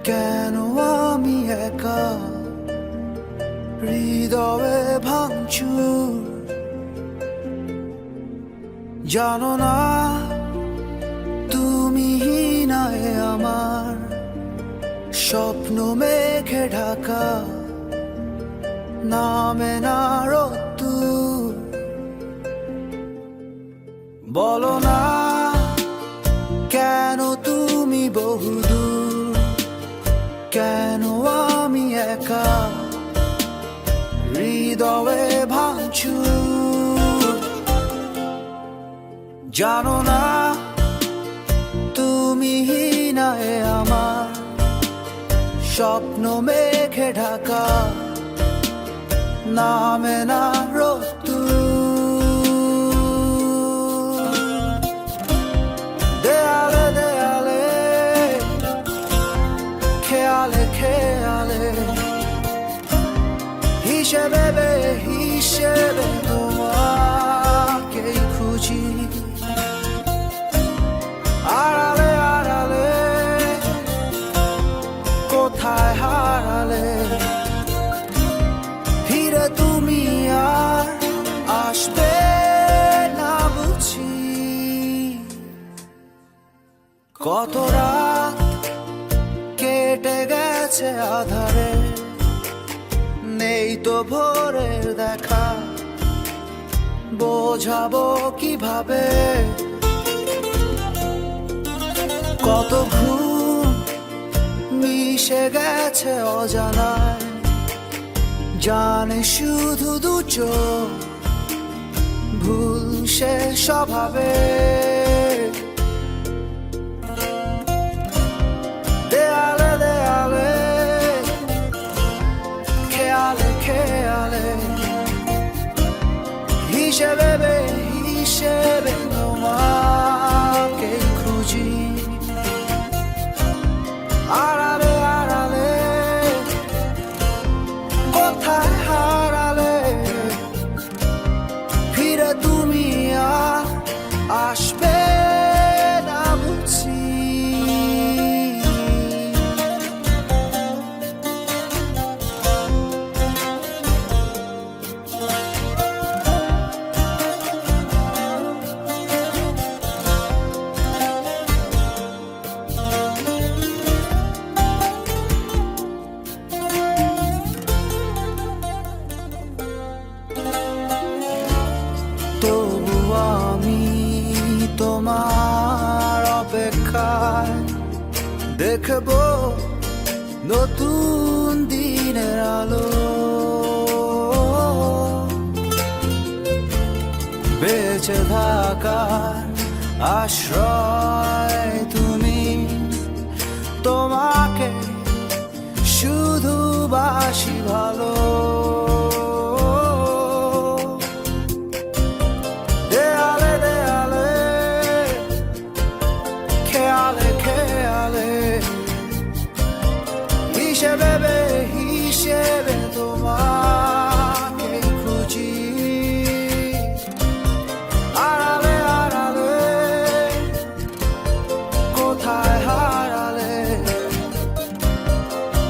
কেন আমি একা হৃদয়ে ভাঙচুর, জানো না তুমি নাই আমার স্বপ্ন মেঘে ঢাকা, নামে না রোদ্দুর। বলো না কেন তুমি বহুদূর, কেন আমি একা হৃদয়ে ভাঙচুর, জানো না তুমি নাই আমার স্বপ্ন মেঘে ঢাকা, নামে না রোদ্দুর। দেয়ালে দেয়ালে খেয়ালে খেয়ালে হিসেবে হিসেবে তোমাকেই খুঁজি, আড়ালে আড়ালে কোথায় হারালে, ফিরে তুমি আর আসবে না বুঝি। কত রাত কেটে গেছে আধারে, নেই তো ভোরের দেখা, বোঝাবো কিভাবে। কত ঘুম মিশে গেছে অজানায়, জানে শুধু দু চোখ ভুল সে স্বভাবে। দেয়ালে দেয়ালে খেয়ালে খেয়ালে হিসেবে হিসেবে তোমাকেই খুঁজি, আড়ালে আড়ালে কোথায় হারালে, ফিরে তুমি আর আসবে না বুঝি। তবু আমি তোমার অপেক্ষায় দেখব নতুন দিনের আলো, বেঁচে থাকার আশ্রয় তুমি, তোমাকে শুধু বাসি ভালো। দেয়ালে দেয়ালে খেয়ালে খেয়ালে হিসেবে হিসেবে তোমাকে খুঁজি, আড়ালে আড়ালে কোথায় হারালে,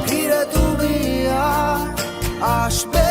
ফিরে তুমি আর আসবে